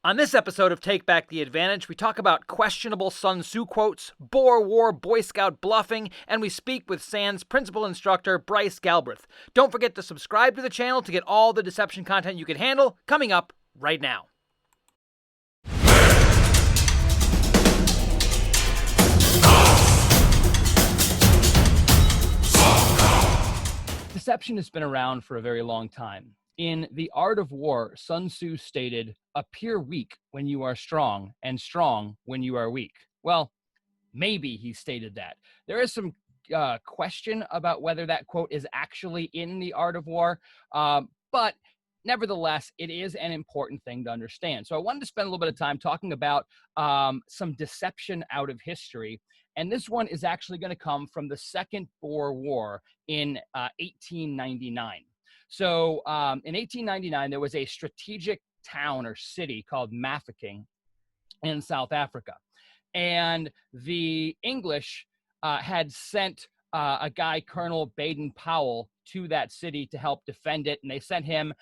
On this episode of Take Back the Advantage, we talk about questionable Sun Tzu quotes, Boer War Boy Scout bluffing, and we speak with SANS principal instructor Bryce Galbraith. Don't forget to subscribe to the channel to get all the deception content you can handle, coming up right now. Deception has been around for a very long time. In The Art of War, Sun Tzu stated, "Appear weak when you are strong, and strong when you are weak." Well, maybe he stated that. There is some question about whether that quote is actually in The Art of War, but nevertheless, it is an important thing to understand. So I wanted to spend a little bit of time talking about some deception out of history. And this one is actually going to come from the Second Boer War in 1899. So in 1899, there was a strategic town or city called Mafeking in South Africa. And the English had sent a guy, Colonel Baden-Powell, to that city to help defend it. And they sent him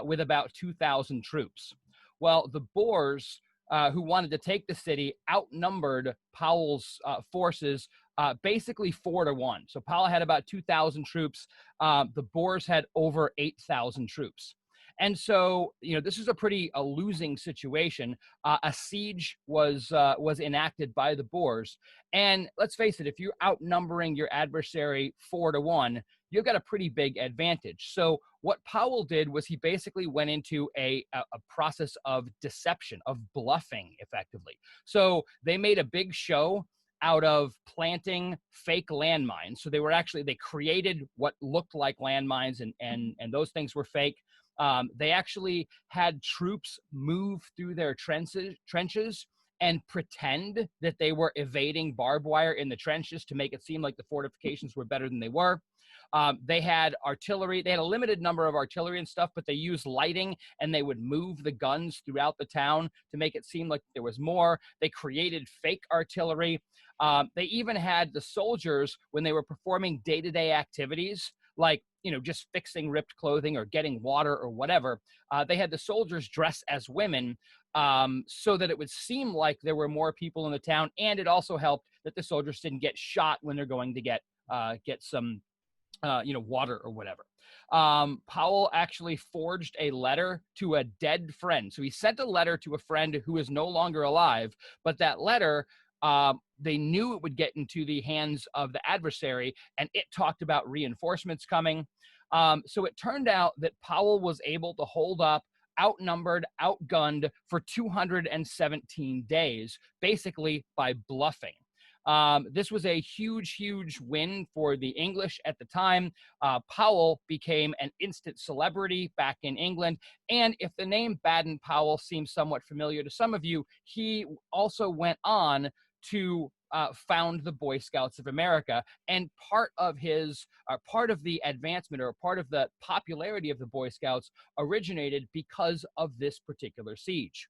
with about 2,000 troops. Well, the Boers, who wanted to take the city, outnumbered Powell's forces basically 4-1. So Powell had about 2,000 troops. The Boers had over 8,000 troops. And so, this is a pretty losing situation. A siege was enacted by the Boers. And let's face it, if you're outnumbering your adversary 4-1, you've got a pretty big advantage. So what Powell did was he basically went into a process of deception, of bluffing, effectively. So they made a big show out of planting fake landmines. So they created what looked like landmines, and those things were fake. They actually had troops move through their trenches and pretend that they were evading barbed wire in the trenches to make it seem like the fortifications were better than they were. They had artillery. They had a limited number of artillery and stuff, but they used lighting, and they would move the guns throughout the town to make it seem like there was more. They created fake artillery. They even had the soldiers, when they were performing day-to-day activities, like, just fixing ripped clothing or getting water or whatever, they had the soldiers dress as women so that it would seem like there were more people in the town. And it also helped that the soldiers didn't get shot when they're going to get some water or whatever. Powell actually forged a letter to a dead friend. So he sent a letter to a friend who is no longer alive, but that letter, they knew it would get into the hands of the adversary, and it talked about reinforcements coming. So it turned out that Powell was able to hold up, outnumbered, outgunned for 217 days, basically by bluffing. This was a huge, huge win for the English at the time. Powell became an instant celebrity back in England. And if the name Baden-Powell seems somewhat familiar to some of you, he also went on to found the Boy Scouts of America. And part of the advancement, or part of the popularity of the Boy Scouts, originated because of this particular siege.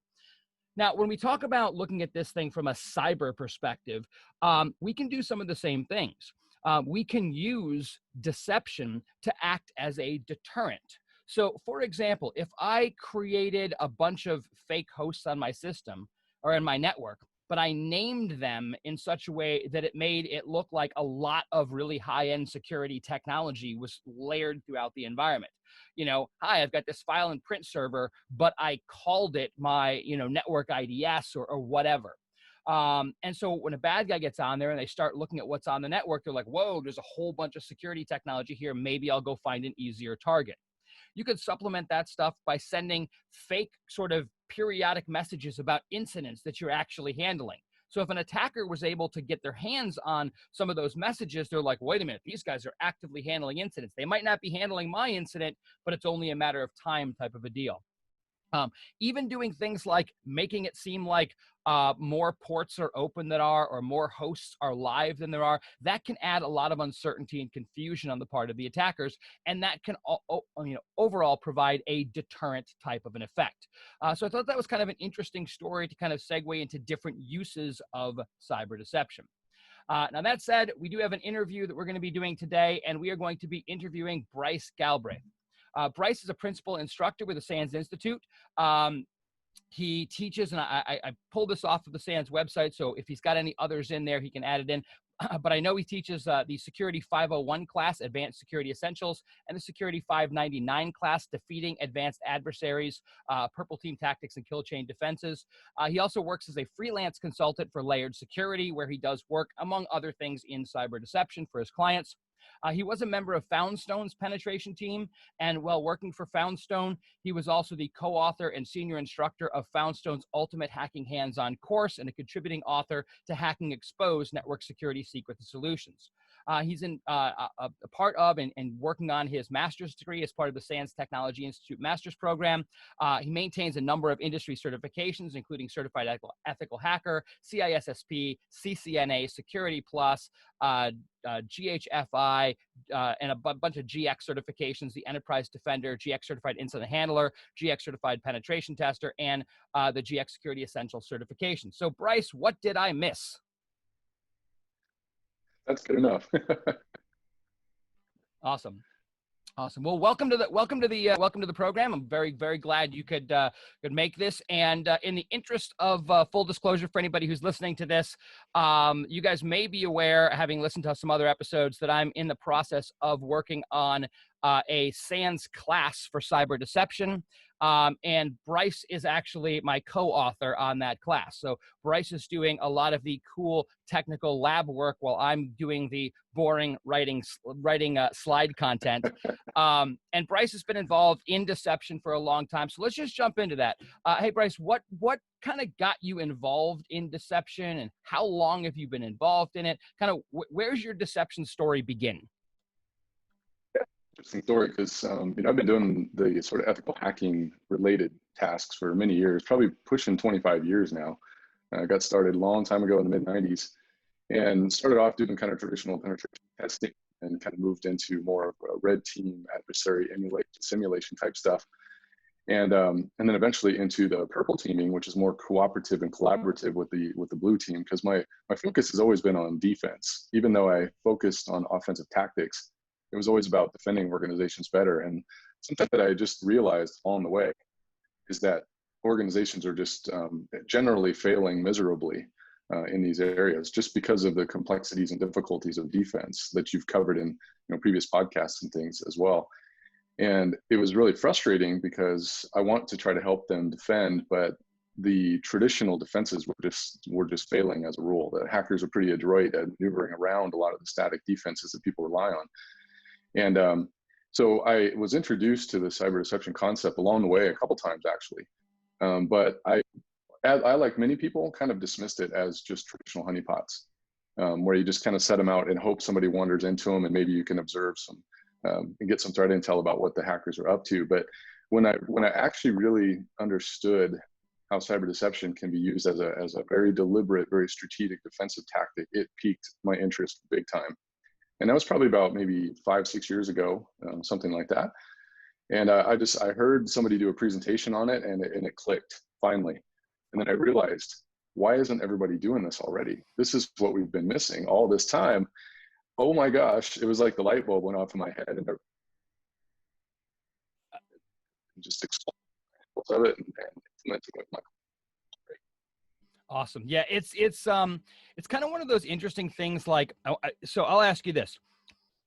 Now, when we talk about looking at this thing from a cyber perspective, we can do some of the same things. We can use deception to act as a deterrent. So, for example, if I created a bunch of fake hosts on my system or in my network, but I named them in such a way that it made it look like a lot of really high-end security technology was layered throughout the environment. Hi, I've got this file and print server, but I called it my, network IDS or whatever. And so when a bad guy gets on there and they start looking at what's on the network, they're like, whoa, there's a whole bunch of security technology here. Maybe I'll go find an easier target. You could supplement that stuff by sending fake sort of periodic messages about incidents that you're actually handling. So if an attacker was able to get their hands on some of those messages, they're like, wait a minute, these guys are actively handling incidents. They might not be handling my incident, but it's only a matter of time, type of a deal. Even doing things like making it seem like more ports are open than are, or more hosts are live than there are, that can add a lot of uncertainty and confusion on the part of the attackers, and that can overall provide a deterrent type of an effect. So I thought that was kind of an interesting story to kind of segue into different uses of cyber deception. Now, that said, we do have an interview that we're going to be doing today, and we are going to be interviewing Bryce Galbraith. Bryce is a principal instructor with the SANS Institute. He teaches, and I pulled this off of the SANS website, so if he's got any others in there, he can add it in. But I know he teaches the Security 501 class, Advanced Security Essentials, and the Security 599 class, Defeating Advanced Adversaries, Purple Team Tactics and Kill Chain Defenses. He also works as a freelance consultant for Layered Security, where he does work, among other things, in cyber deception for his clients. He was a member of Foundstone's penetration team, and while working for Foundstone, he was also the co-author and senior instructor of Foundstone's Ultimate Hacking Hands-On course and a contributing author to Hacking Exposed Network Security Secrets and Solutions. He's in a part of and working on his master's degree as part of the SANS Technology Institute master's program. He maintains a number of industry certifications, including Certified Ethical Hacker, CISSP, CCNA, Security Plus, GHFI, and a bunch of GX certifications, the Enterprise Defender, GX Certified Incident Handler, GX Certified Penetration Tester, and the GX Security Essentials certification. So, Bryce, what did I miss? That's good enough. Awesome. Well, welcome to the program. I'm very, very glad you could make this. And in the interest of full disclosure for anybody who's listening to this, you guys may be aware, having listened to some other episodes, that I'm in the process of working on a SANS class for cyber deception. And Bryce is actually my co-author on that class. So Bryce is doing a lot of the cool technical lab work while I'm doing the boring writing slide content. And Bryce has been involved in deception for a long time. So let's just jump into that. Hey, Bryce, what kind of got you involved in deception, and how long have you been involved in it? Kind of where's your deception story begin? Interesting story, because I've been doing the sort of ethical hacking related tasks for many years, probably pushing 25 years now. I got started a long time ago in the mid 90s, and started off doing kind of traditional penetration testing, and kind of moved into more of a red team adversary simulation type stuff. And then eventually into the purple teaming, which is more cooperative and collaborative with the blue team, because my focus has always been on defense. Even though I focused on offensive tactics, it was always about defending organizations better. And something that I just realized along the way is that organizations are just generally failing miserably in these areas, just because of the complexities and difficulties of defense that you've covered in previous podcasts and things as well. And it was really frustrating, because I want to try to help them defend, but the traditional defenses were just failing as a rule. The hackers are pretty adroit at maneuvering around a lot of the static defenses that people rely on. And so I was introduced to the cyber deception concept along the way a couple times, actually. But I, like many people, kind of dismissed it as just traditional honeypots, where you just kind of set them out and hope somebody wanders into them, and maybe you can observe some and get some threat intel about what the hackers are up to. But when I actually really understood how cyber deception can be used as a very deliberate, very strategic defensive tactic, it piqued my interest big time. And that was probably about maybe 5-6 years ago, something like that. And I heard somebody do a presentation on it, and it clicked finally. And then I realized, why isn't everybody doing this already? This is what we've been missing all this time. Oh my gosh, it was like the light bulb went off in my head, and just exploded of it and implementing it with my. Awesome. Yeah, it's kind of one of those interesting things. Like, so I'll ask you this.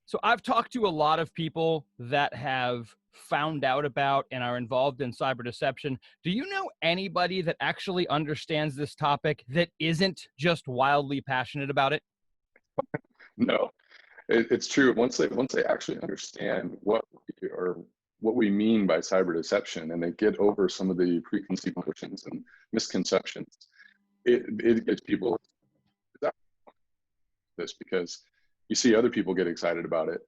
So I've talked to a lot of people that have found out about and are involved in cyber deception. Do you know anybody that actually understands this topic that isn't just wildly passionate about it? No, it's true. Once they actually understand what we mean by cyber deception, and they get over some of the preconceived notions and misconceptions, it gets people this, because you see other people get excited about it,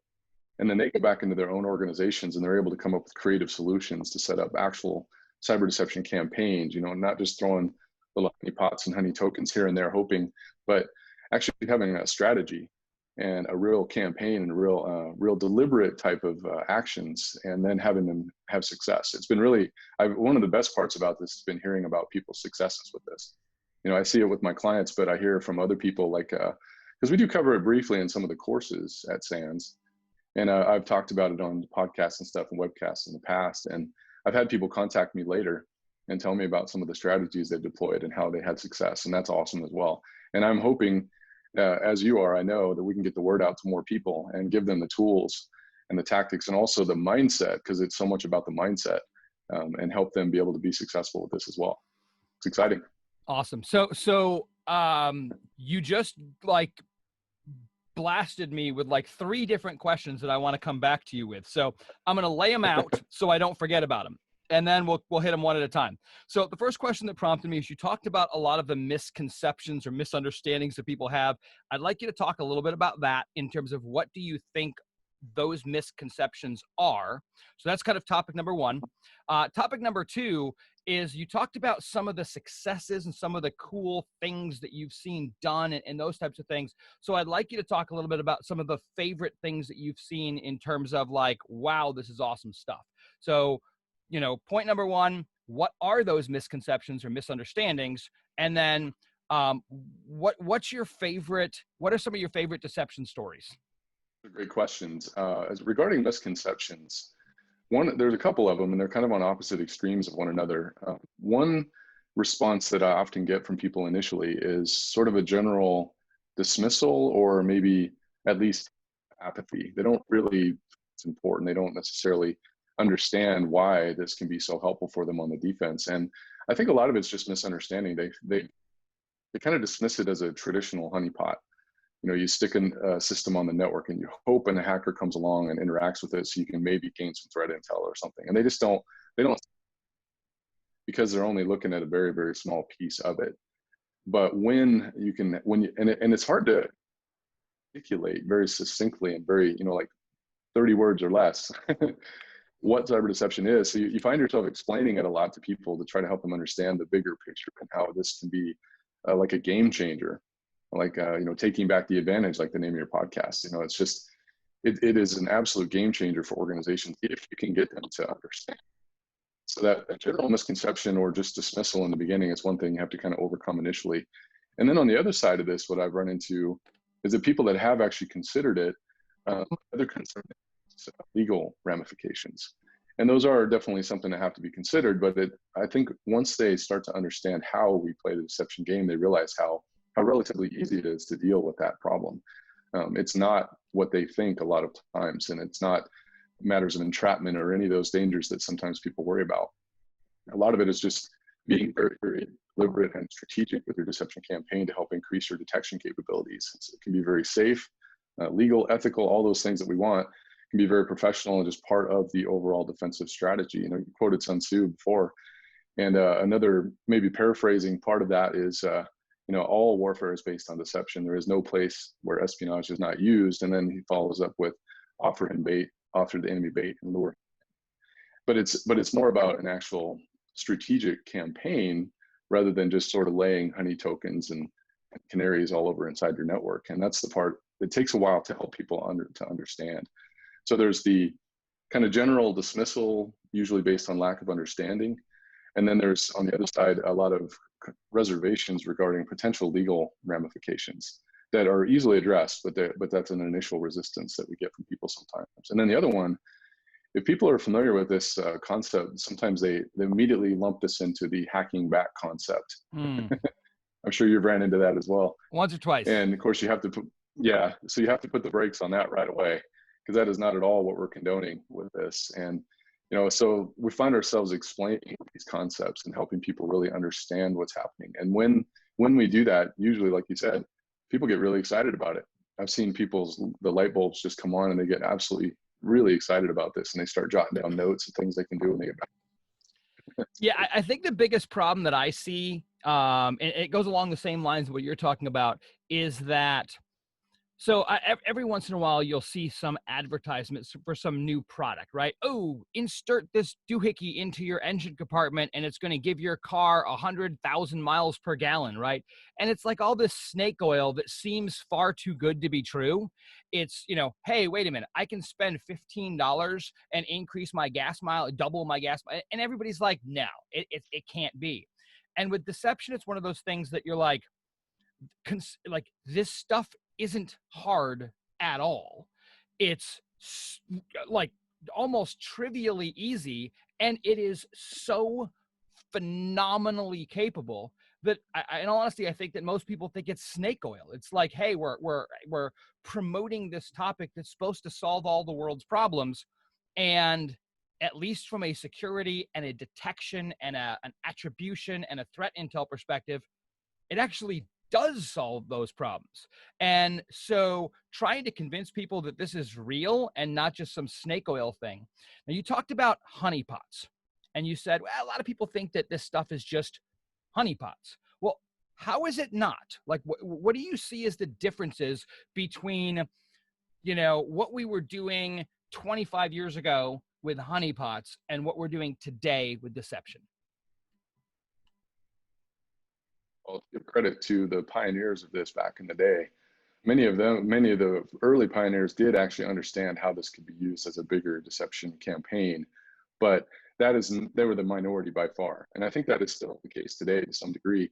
and then they go back into their own organizations and they're able to come up with creative solutions to set up actual cyber deception campaigns, not just throwing little honey pots and honey tokens here and there hoping, but actually having a strategy and a real campaign and a real deliberate type of actions, and then having them have success. It's been really, one of the best parts about this has been hearing about people's successes with this. I see it with my clients, but I hear from other people, like, because we do cover it briefly in some of the courses at SANS. And I've talked about it on podcasts and stuff and webcasts in the past. And I've had people contact me later and tell me about some of the strategies they deployed and how they had success. And that's awesome as well. And I'm hoping, as you are, I know that we can get the word out to more people and give them the tools and the tactics and also the mindset, because it's so much about the mindset, and help them be able to be successful with this as well. It's exciting. Awesome. So you just like blasted me with like 3 different questions that I want to come back to you with. So I'm going to lay them out so I don't forget about them. And then we'll hit them one at a time. So the first question that prompted me is, you talked about a lot of the misconceptions or misunderstandings that people have. I'd like you to talk a little bit about that in terms of what do you think those misconceptions are. So that's kind of topic number 1. Topic number 2 is, you talked about some of the successes and some of the cool things that you've seen done and those types of things. So I'd like you to talk a little bit about some of the favorite things that you've seen in terms of like, wow, this is awesome stuff. So, point number 1, what are those misconceptions or misunderstandings? And then what are some of your favorite deception stories? Great questions. As regarding misconceptions, there's a couple of them, and they're kind of on opposite extremes of one another. One response that I often get from people initially is sort of a general dismissal, or maybe at least apathy. They don't really, it's important. They don't necessarily understand why this can be so helpful for them on the defense. And I think a lot of it's just misunderstanding. They kind of dismiss it as a traditional honeypot. You stick a system on the network and you hope a hacker comes along and interacts with it so you can maybe gain some threat intel or something. And they don't, because they're only looking at a very, very small piece of it. But and it's hard to articulate very succinctly and very, like 30 words or less what cyber deception is. So you find yourself explaining it a lot to people to try to help them understand the bigger picture and how this can be like a game changer. Like, taking back the advantage, like the name of your podcast. It's just, it is an absolute game changer for organizations if you can get them to understand. So that a general misconception or just dismissal in the beginning is one thing you have to kind of overcome initially. And then on the other side of this, what I've run into is that people that have actually considered it, other concerns, legal ramifications. And those are definitely something that have to be considered. But I think once they start to understand how we play the deception game, they realize how relatively easy it is to deal with that problem. It's not what they think a lot of times, and it's not matters of entrapment or any of those dangers that sometimes people worry about. A lot of it is just being very, very deliberate and strategic with your deception campaign to help increase your detection capabilities. It can be very safe, legal, ethical, all those things that we want. It can be very professional and just part of the overall defensive strategy. You quoted Sun Tzu before, and another maybe paraphrasing part of that is, all warfare is based on deception. There is no place where espionage is not used. And then he follows up with offer the enemy bait and lure. But it's more about an actual strategic campaign rather than just sort of laying honey tokens and canaries all over inside your network. And that's the part that takes a while to help people to understand. So there's the kind of general dismissal, usually based on lack of understanding. And then there's, on the other side, a lot of reservations regarding potential legal ramifications that are easily addressed, but that's an initial resistance that we get from people sometimes. And then the other one, if people are familiar with this concept, sometimes they immediately lump this into the hacking back concept. I'm sure you've ran into that as well. Once or twice. And of course you have to put the brakes on that right away, because that is not at all what we're condoning with this. And so we find ourselves explaining these concepts and helping people really understand what's happening. And when we do that, usually, like you said, people get really excited about it. I've seen the light bulbs just come on and they get absolutely really excited about this, and they start jotting down notes and things they can do when they get back. Yeah, I think the biggest problem that I see, and it goes along the same lines of what you're talking about, is that every once in a while, you'll see some advertisements for some new product, right? Oh, insert this doohickey into your engine compartment and it's going to give your car 100,000 miles per gallon, right? And it's like all this snake oil that seems far too good to be true. It's, hey, wait a minute, I can spend $15 and increase my gas mile, double my gas mile. And everybody's like, no, it can't be. And with deception, it's one of those things that you're like this stuff isn't hard at all. It's like almost trivially easy, and it is so phenomenally capable that in all honesty, I think that most people think it's snake oil. It's like, hey, we're promoting this topic that's supposed to solve all the world's problems. And at least from a security and a detection and an attribution and a threat intel perspective, it actually does solve those problems. And so trying to convince people that this is real and not just some snake oil thing. Now, you talked about honeypots, and you said, well, a lot of people think that this stuff is just honeypots. Well, how is it not? Like, what do you see as the differences between, what we were doing 25 years ago with honeypots and what we're doing today with deception? Well, give credit to the pioneers of this back in the day. Many of the early pioneers did actually understand how this could be used as a bigger deception campaign, but they were the minority by far. And I think that is still the case today to some degree.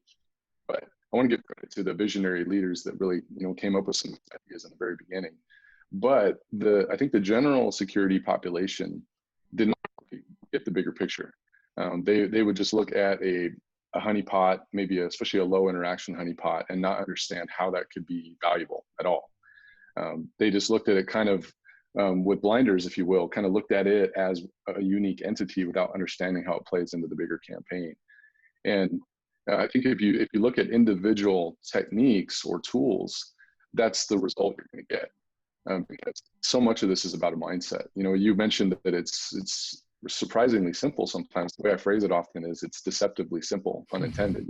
But I want to give credit to the visionary leaders that really, came up with some ideas in the very beginning. But I think the general security population did not get the bigger picture. They would just look at a honeypot, maybe especially a low interaction honeypot, and not understand how that could be valuable at all. They just looked at it kind of with blinders, if you will, kind of looked at it as a unique entity without understanding how it plays into the bigger campaign. And I think if you look at individual techniques or tools, that's the result you're going to get. Because so much of this is about a mindset. You mentioned that it's surprisingly simple sometimes. The way I phrase it often is it's deceptively simple, pun intended.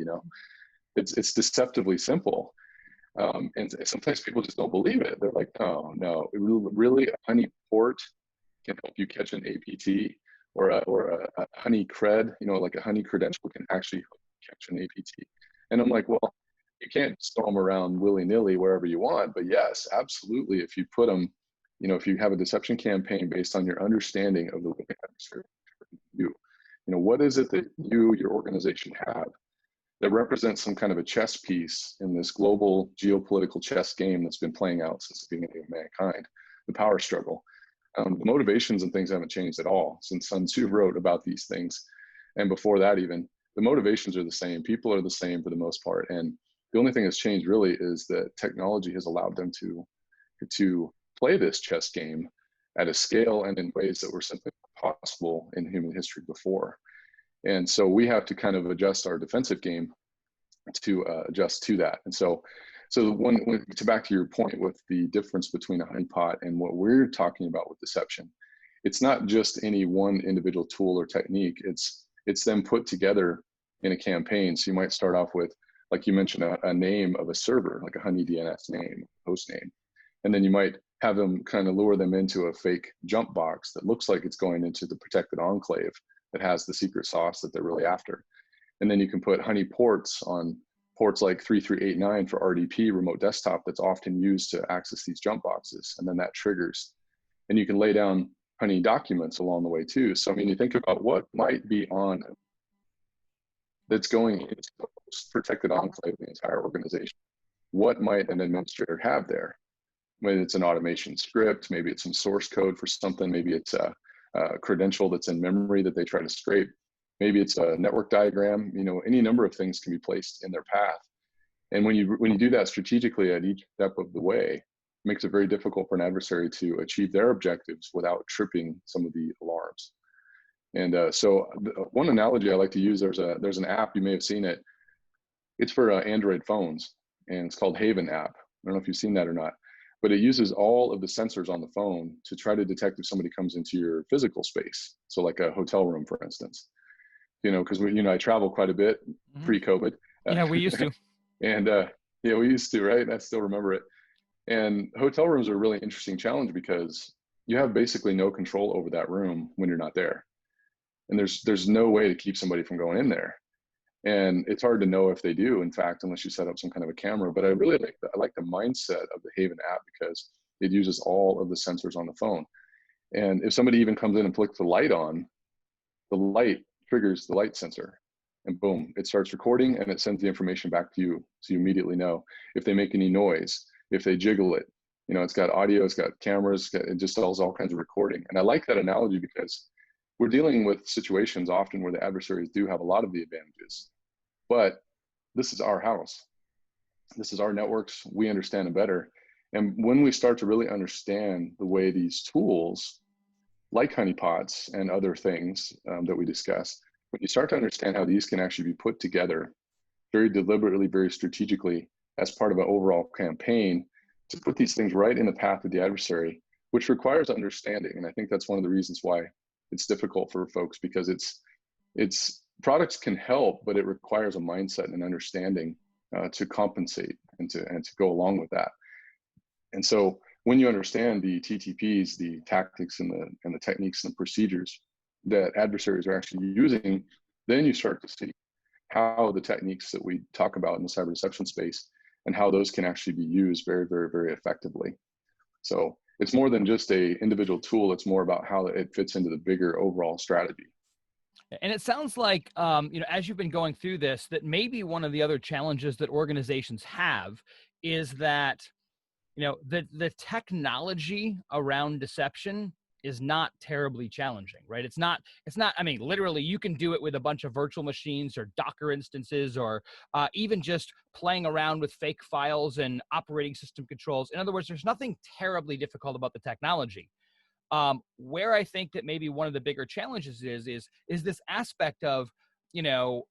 It's deceptively simple. And sometimes people just don't believe it. They're like, oh no, really a honey port can help you catch an APT, or a honey cred, like a honey credential can actually help you catch an APT. And I'm like, well, you can't throw them around willy-nilly wherever you want, but yes, absolutely. If you put them, if you have a deception campaign based on your understanding of the way what is it that your organization have that represents some kind of a chess piece in this global geopolitical chess game that's been playing out since the beginning of mankind, the power struggle. The motivations and things haven't changed at all since Sun Tzu wrote about these things. And before that, even, the motivations are the same. People are the same for the most part. And the only thing that's changed really is that technology has allowed them to play this chess game at a scale and in ways that were simply not possible in human history before. And so we have to kind of adjust our defensive game to adjust to that. And so back to your point with the difference between a honeypot and what we're talking about with deception, it's not just any one individual tool or technique. It's them put together in a campaign. So you might start off with, like you mentioned, a name of a server, like a honey DNS name, host name. And then you might have them kind of lure them into a fake jump box that looks like it's going into the protected enclave that has the secret sauce that they're really after. And then you can put honey ports on ports like 3389 for RDP, remote desktop, that's often used to access these jump boxes. And then that triggers. And you can lay down honey documents along the way too. So, I mean, you think about what might be on that's going into the most protected enclave of the entire organization. What might an administrator have there? Maybe it's an automation script, maybe it's some source code for something, maybe it's a credential that's in memory that they try to scrape. Maybe it's a network diagram. Any number of things can be placed in their path. And when you do that strategically at each step of the way, it makes it very difficult for an adversary to achieve their objectives without tripping some of the alarms. And so one analogy I like to use, there's an app, you may have seen it. It's for Android phones, and it's called Haven app. I don't know if you've seen that or not. But it uses all of the sensors on the phone to try to detect if somebody comes into your physical space. So like a hotel room, for instance, because I travel quite a bit pre-COVID. Yeah, we used to. And yeah, we used to, right? I still remember it. And hotel rooms are a really interesting challenge because you have basically no control over that room when you're not there. And there's no way to keep somebody from going in there. And it's hard to know if they do, in fact, unless you set up some kind of a camera. But I really like the mindset of the Haven app because it uses all of the sensors on the phone. And if somebody even comes in and flicks the light on, the light triggers the light sensor. And boom, it starts recording and it sends the information back to you. So you immediately know if they make any noise, if they jiggle it. It's got audio, it's got cameras, it just does all kinds of recording. And I like that analogy because we're dealing with situations often where the adversaries do have a lot of the advantages, but this is our house. This is our networks. We understand it better. And when we start to really understand the way these tools, like honeypots and other things that we discuss, when you start to understand how these can actually be put together very deliberately, very strategically as part of an overall campaign to put these things right in the path of the adversary, which requires understanding. And I think that's one of the reasons why it's difficult for folks, because it's products can help, but it requires a mindset and an understanding to compensate and to go along with that. And so when you understand the TTPs, the tactics and the techniques and procedures that adversaries are actually using, then you start to see how the techniques that we talk about in the cyber deception space and how those can actually be used very, very, very effectively. So it's more than just a individual tool. It's more about how it fits into the bigger overall strategy. And it sounds like, as you've been going through this, that maybe one of the other challenges that organizations have is that, the technology around deception is not terribly challenging, right? It's not, I mean, literally you can do it with a bunch of virtual machines or Docker instances, or even just playing around with fake files and operating system controls. In other words, there's nothing terribly difficult about the technology. Where I think that maybe one of the bigger challenges is this aspect of,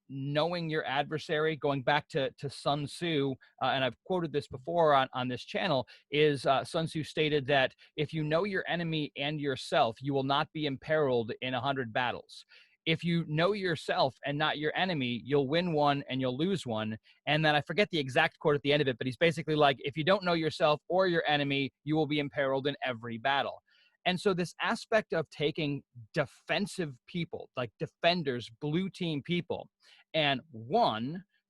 knowing your adversary. Going back to Sun Tzu, and I've quoted this before on this channel, is Sun Tzu stated that if you know your enemy and yourself, you will not be imperiled in 100 battles. If you know yourself and not your enemy, you'll win one and you'll lose one. And then I forget the exact quote at the end of it, but he's basically like, if you don't know yourself or your enemy, you will be imperiled in every battle. And so this aspect of taking defensive people, like defenders, blue team people, and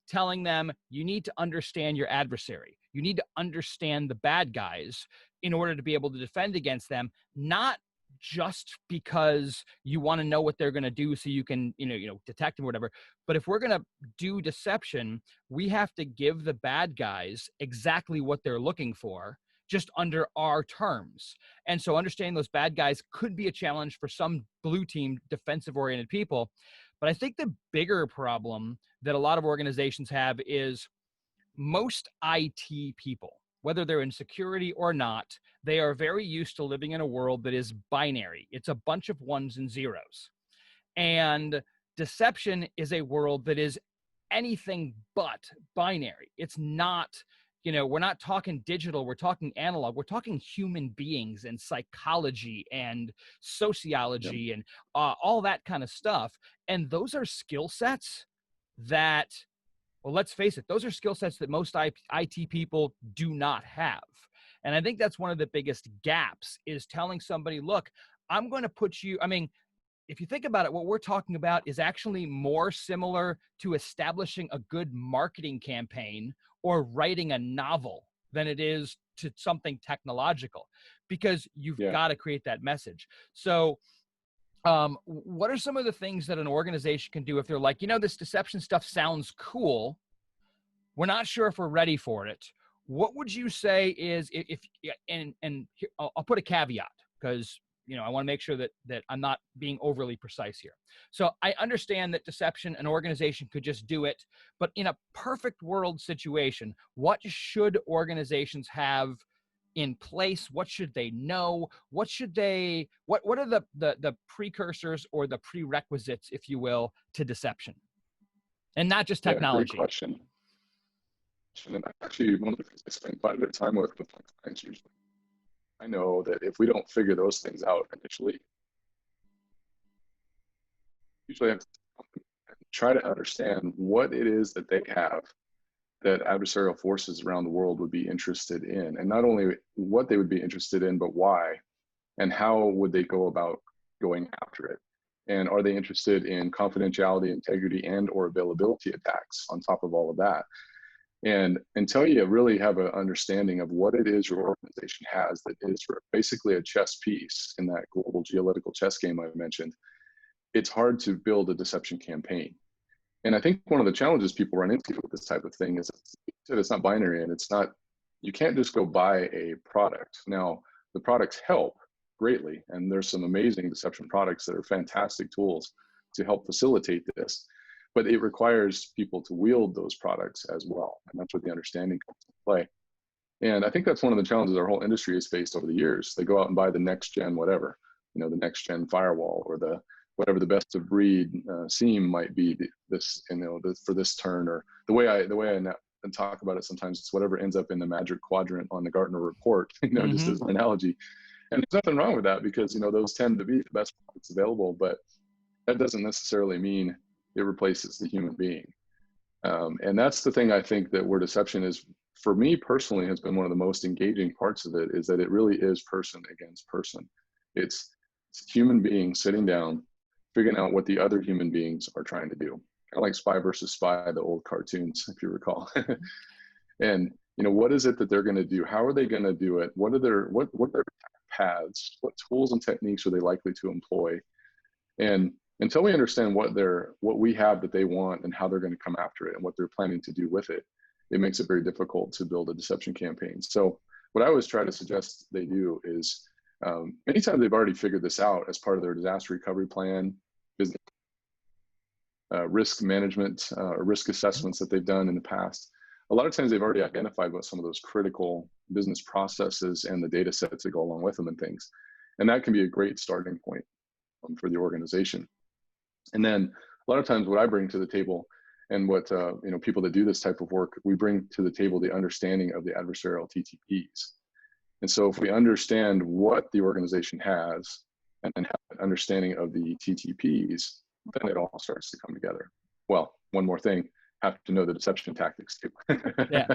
telling them you need to understand your adversary. You need to understand the bad guys in order to be able to defend against them, not just because you want to know what they're going to do so you can, detect them or whatever. But if we're going to do deception, we have to give the bad guys exactly what they're looking for, just under our terms. And so understanding those bad guys could be a challenge for some blue team defensive oriented people. But I think the bigger problem that a lot of organizations have is most IT people, whether they're in security or not, they are very used to living in a world that is binary. It's a bunch of ones and zeros. And deception is a world that is anything but binary. It's not, we're not talking digital, we're talking analog, we're talking human beings and psychology and sociology and all that kind of stuff. And those are skill sets that, well, let's face it, those are skill sets that most IT people do not have. And I think that's one of the biggest gaps, is telling somebody, look, I'm going to put you, if you think about it, what we're talking about is actually more similar to establishing a good marketing campaign or writing a novel than it is to something technological, because you've got to create that message. So what are some of the things that an organization can do if they're like, this deception stuff sounds cool, we're not sure if we're ready for it? What would you say is, I'll put a caveat, because I want to make sure that I'm not being overly precise here. So I understand that deception, an organization could just do it, but in a perfect world situation, what should organizations have in place? What should they know? What are the precursors or the prerequisites, if you will, to deception? And not just technology. Great question. And actually, one of the things I spend quite a bit of time with my clients usually, I know that if we don't figure those things out initially, usually have to try to understand what it is that they have that adversarial forces around the world would be interested in, and not only what they would be interested in, but why, and how would they go about going after it. And are they interested in confidentiality, integrity, and or availability attacks on top of all of that? And until you really have an understanding of what it is your organization has that is basically a chess piece in that global geopolitical chess game I mentioned, it's hard to build a deception campaign. And I think one of the challenges people run into with this type of thing is it's not binary, and you can't just go buy a product. Now, the products help, greatly. And there's some amazing deception products that are fantastic tools to help facilitate this. But it requires people to wield those products as well. And that's where the understanding comes into play. And I think that's one of the challenges our whole industry has faced over the years. They go out and buy the next gen whatever, the next gen firewall, or the whatever the best of breed seam might be for this turn, or the way I talk about it sometimes, it's whatever ends up in the magic quadrant on the Gartner report, just as an analogy. And there's nothing wrong with that, because those tend to be the best products available, but that doesn't necessarily mean it replaces the human being. And that's the thing I think that where deception is, for me personally, has been one of the most engaging parts of it, is that it really is person against person. It's human beings sitting down, figuring out what the other human beings are trying to do. Kind of like Spy versus Spy, the old cartoons, if you recall. And what is it that they're going to do? How are they going to do it? What are their paths? What tools and techniques are they likely to employ? And until we understand what we have that they want and how they're going to come after it and what they're planning to do with it, it makes it very difficult to build a deception campaign. So what I always try to suggest they do is, anytime they've already figured this out as part of their disaster recovery plan, business risk management or risk assessments that they've done in the past, a lot of times they've already identified what some of those critical business processes and the data sets that go along with them and things. And that can be a great starting point for the organization. And then a lot of times what I bring to the table, and what people that do this type of work, we bring to the table the understanding of the adversarial TTPs. And so if we understand what the organization has and then have an understanding of the TTPs, then it all starts to come together. Well, one more thing, have to know the deception tactics too. Yeah.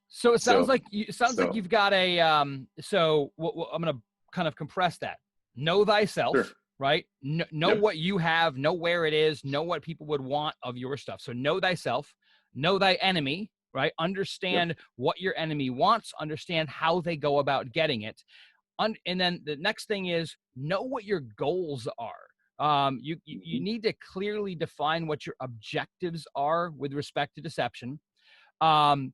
So it sounds like you've got a, I'm going to kind of compress that. Know thyself. Sure. Right? Know what you have, know where it is, know what people would want of your stuff. So know thyself, know thy enemy, right? Understand what your enemy wants, understand how they go about getting it. And then the next thing is know what your goals are. You need to clearly define what your objectives are with respect to deception. And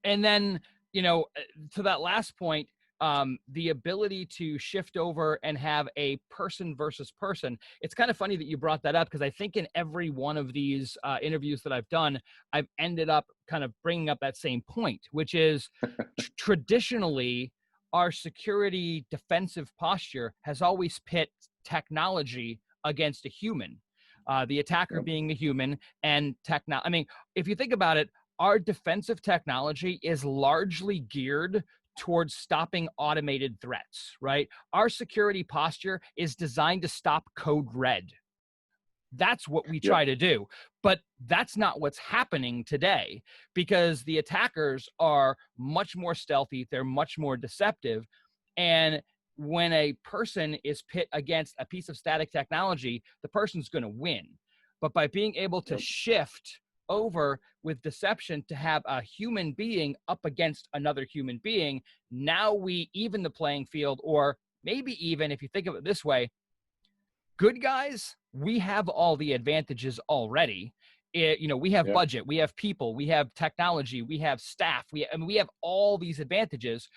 then, to that last point, the ability to shift over and have a person versus person. It's kind of funny that you brought that up, because I think in every one of these interviews that I've done, I've ended up kind of bringing up that same point, which is traditionally our security defensive posture has always pit technology against a human, the attacker being the human, and if you think about it, our defensive technology is largely geared towards stopping automated threats, right? Our security posture is designed to stop code red. That's what we try to do. But that's not what's happening today, because the attackers are much more stealthy. They're much more deceptive. And when a person is pit against a piece of static technology, the person's going to win. But by being able to shift over with deception to have a human being up against another human being, now we even the playing field. Or maybe even, if you think of it this way, good guys, we have all the advantages already. We have budget, we have people, we have technology, we have staff, we have all these advantages.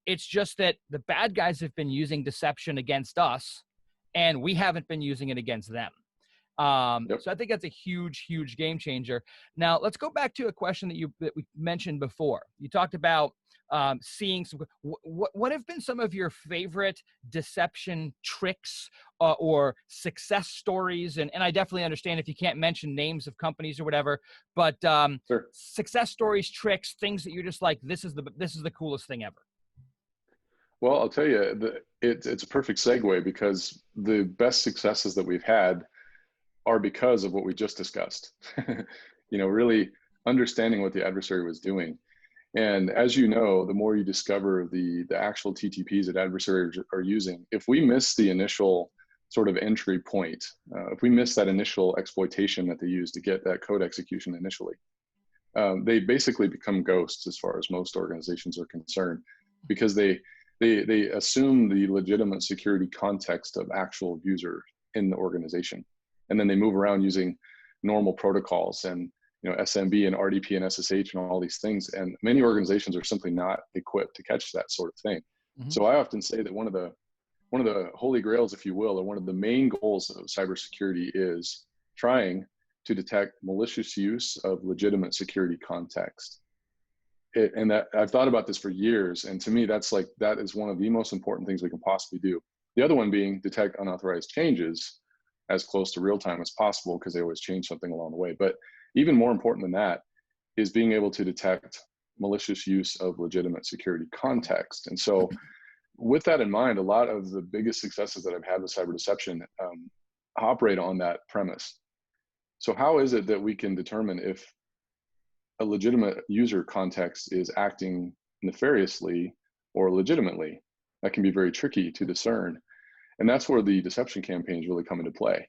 It's just that the bad guys have been using deception against us, and we haven't been using it against them. So I think that's a huge, huge game changer. Now let's go back to a question that we mentioned before. You talked about seeing some. What have been some of your favorite deception tricks or success stories? And I definitely understand if you can't mention names of companies or whatever, but success stories, tricks, things that you're just like, this is the coolest thing ever. Well, I'll tell you, it's a perfect segue, because the best successes that we've had are because of what we just discussed. Really understanding what the adversary was doing. And as you know, the more you discover the actual TTPs that adversaries are using, if we miss the initial sort of entry point, if we miss that initial exploitation that they use to get that code execution initially, they basically become ghosts as far as most organizations are concerned, because they assume the legitimate security context of actual users in the organization. And then they move around using normal protocols and SMB and RDP and SSH and all these things. And many organizations are simply not equipped to catch that sort of thing. Mm-hmm. So I often say that one of the one of the holy grails, if you will, or one of the main goals of cybersecurity is trying to detect malicious use of legitimate security context. And that I've thought about this for years, and to me, that is one of the most important things we can possibly do. The other one being detect unauthorized changes as close to real time as possible, because they always change something along the way. But even more important than that is being able to detect malicious use of legitimate security context. And so with that in mind, a lot of the biggest successes that I've had with cyber deception operate on that premise. So how is it that we can determine if a legitimate user context is acting nefariously or legitimately? That can be very tricky to discern. And that's where the deception campaigns really come into play.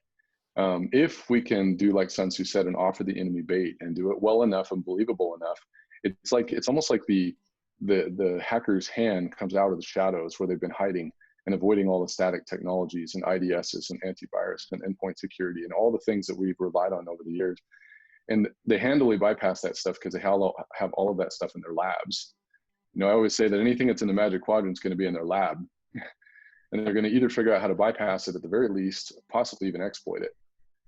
If we can do like Sun Tzu said and offer the enemy bait and do it well enough and believable enough, it's almost like the hacker's hand comes out of the shadows where they've been hiding and avoiding all the static technologies and IDSs and antivirus and endpoint security and all the things that we've relied on over the years. And they handily bypass that stuff because they have all of that stuff in their labs. You know, I always say that anything that's in the magic quadrant is going to be in their lab. And they're going to either figure out how to bypass it at the very least, possibly even exploit it.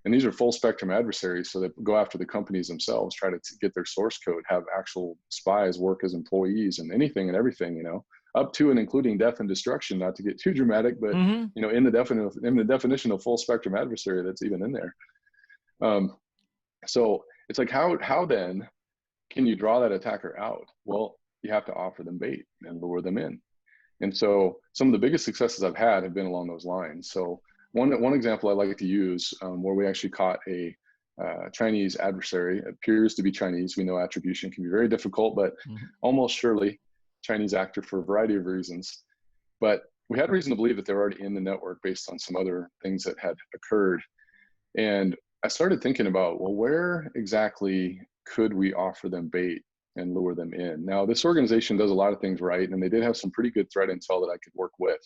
And these are full spectrum adversaries, so they go after the companies themselves, try to get their source code, have actual spies work as employees and anything and everything, you know, up to and including death and destruction, not to get too dramatic, but, you know, in the definition of full spectrum adversary, that's even in there. So it's like, how then can you draw that attacker out? Well, you have to offer them bait and lure them in. And so some of the biggest successes I've had have been along those lines. So one example I like to use where we actually caught a Chinese adversary, appears to be Chinese. We know attribution can be very difficult, but almost surely Chinese actor for a variety of reasons. But we had reason to believe that they're already in the network based on some other things that had occurred. And I started thinking about, well, where exactly could we offer them bait and lure them in? Now, this organization does a lot of things right, and they did have some pretty good threat intel that I could work with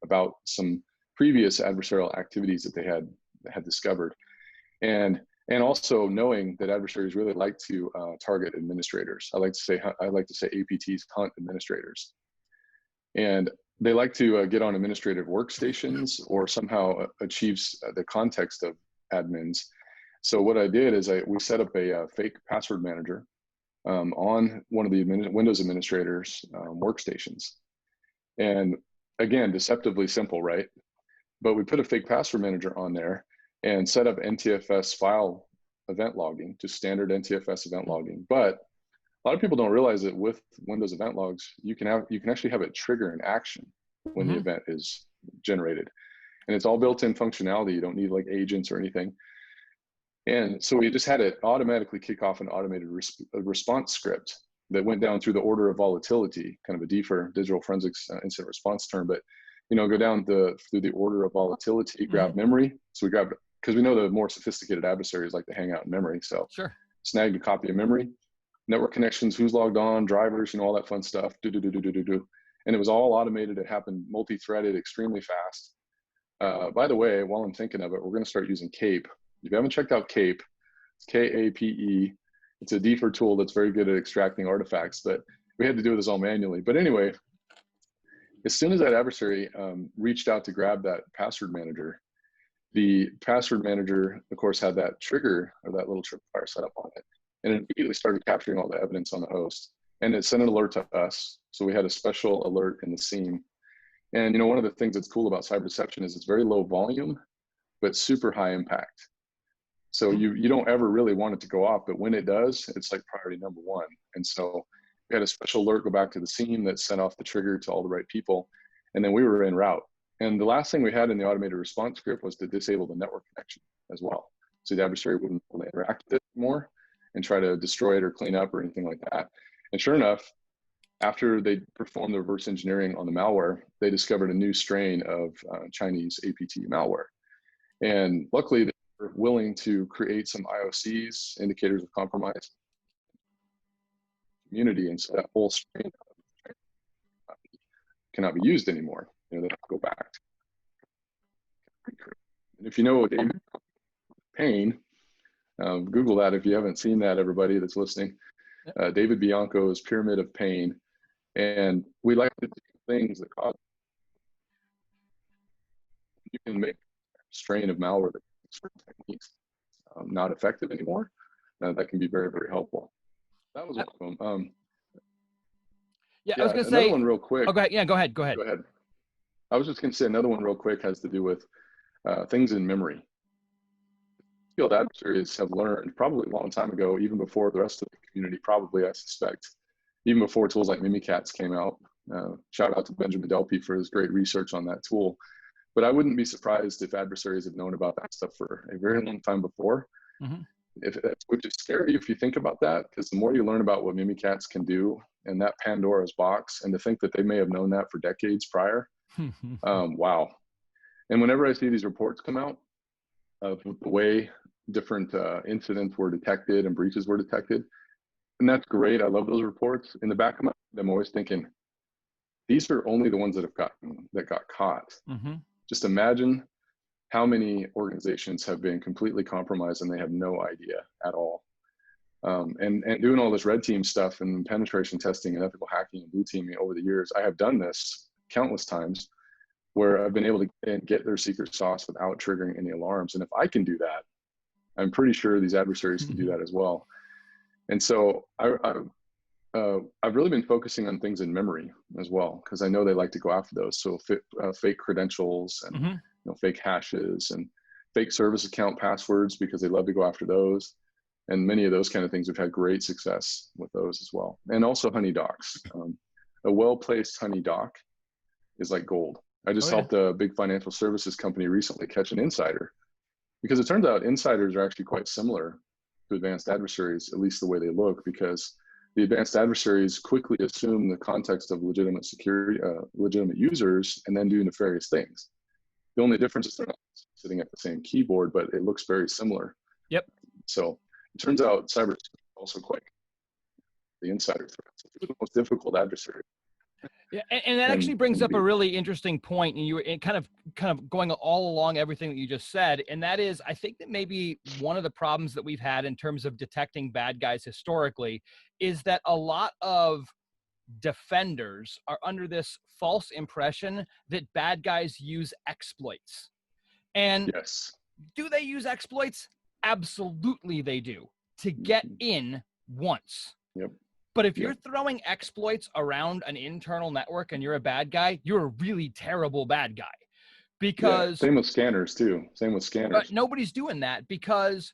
about some previous adversarial activities that they had discovered, and also knowing that adversaries really like to target administrators. I like to say APTs hunt administrators, and they like to get on administrative workstations or somehow achieves the context of admins. So what I did is we set up a fake password manager on one of the Windows administrators' workstations. And again, deceptively simple, right? But we put a fake password manager on there and set up NTFS file event logging, just standard NTFS event logging. But a lot of people don't realize that with Windows event logs, you can actually have it trigger an action when the event is generated. And it's all built-in functionality. You don't need like agents or anything. And so we just had it automatically kick off an automated response script that went down through the order of volatility, kind of a DFIR, digital forensics incident response term, but you know, go down through the order of volatility, grab memory. So we grabbed, because we know the more sophisticated adversaries like to hang out in memory. So snagged a copy of memory, network connections, who's logged on, drivers, you know, all that fun stuff. And it was all automated. It happened multi-threaded, extremely fast. By the way, while I'm thinking of it, we're going to start using CAPE. If you haven't checked out CAPE, it's KAPE. It's a DFIR tool that's very good at extracting artifacts, but we had to do this all manually. But anyway, as soon as that adversary reached out to grab that password manager, the password manager, of course, had that trigger or that little tripwire set up on it, and it immediately started capturing all the evidence on the host. And it sent an alert to us. So we had a special alert in the SIEM. And you know, one of the things that's cool about cyber deception is it's very low volume, but super high impact. So you don't ever really want it to go off, but when it does, it's like priority number one. And so we had a special alert go back to the SIEM that sent off the trigger to all the right people. And then we were en route. And the last thing we had in the automated response script was to disable the network connection as well. So the adversary wouldn't be able to interact with it more and try to destroy it or clean up or anything like that. And sure enough, after they performed the reverse engineering on the malware, they discovered a new strain of Chinese APT malware. And luckily, they were willing to create some IOCs, indicators of compromise, community, and so that whole strain cannot be used anymore. You know, they have to go back. And if you know David Payne, Google that if you haven't seen that, everybody that's listening. David Bianco's Pyramid of Pain. And we like to do things that cause you can make a strain of malware that certain techniques not effective anymore. That can be very, very helpful. That was one of them. Yeah, I was going to another say. one real quick. Oh, go ahead. Yeah, go ahead. Go ahead. Go ahead. I was just going to say another one real quick has to do with things in memory. Field adversaries have learned probably a long time ago, even before the rest of the community, probably, I suspect, even before tools like Mimikatz came out. Shout out to Benjamin Delpy for his great research on that tool. But I wouldn't be surprised if adversaries have known about that stuff for a very long time before. Mm-hmm. Which is scary if you think about that, because the more you learn about what Mimikatz can do and that Pandora's box, and to think that they may have known that for decades prior, wow. And whenever I see these reports come out of the way different incidents were detected and breaches were detected, and that's great. I love those reports. In the back of my mind, I'm always thinking, these are only the ones that got caught. Mm-hmm. Just imagine how many organizations have been completely compromised and they have no idea at all. And doing all this red team stuff and penetration testing and ethical hacking and blue teaming over the years, I have done this countless times where I've been able to get their secret sauce without triggering any alarms. And if I can do that, I'm pretty sure these adversaries can do that as well. And so I've really been focusing on things in memory as well, because I know they like to go after those. So fake credentials and mm-hmm. Fake hashes and fake service account passwords, because they love to go after those. And many of those kind of things, we've had great success with those as well. And also honey docs. A well-placed honey doc is like gold. I just helped a big financial services company recently catch an insider, because it turns out insiders are actually quite similar to advanced adversaries, at least the way they look, because the advanced adversaries quickly assume the context of legitimate security, legitimate users, and then do nefarious things. The only difference is they're not sitting at the same keyboard, but it looks very similar. Yep. So it turns out cyber is also quite the insider threats. It's the most difficult adversary. Yeah, and that actually brings up a really interesting point, and you were kind of going all along everything that you just said, and that is, I think that maybe one of the problems that we've had in terms of detecting bad guys historically is that a lot of defenders are under this false impression that bad guys use exploits. And yes, do they use exploits? Absolutely they do, to get in once. Yep. But if you're throwing exploits around an internal network and you're a bad guy, you're a really terrible bad guy. Because same with scanners too. Same with scanners. But nobody's doing that, because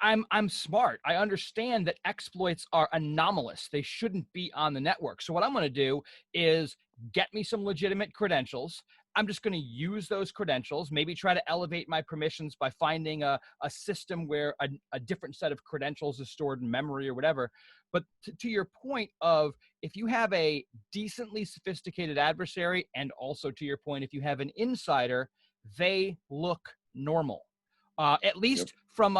I'm smart. I understand that exploits are anomalous. They shouldn't be on the network. So what I'm going to do is get me some legitimate credentials. I'm just going to use those credentials, maybe try to elevate my permissions by finding a system where a different set of credentials is stored in memory or whatever. But to your point of, if you have a decently sophisticated adversary, and also to your point, if you have an insider, they look normal. At least from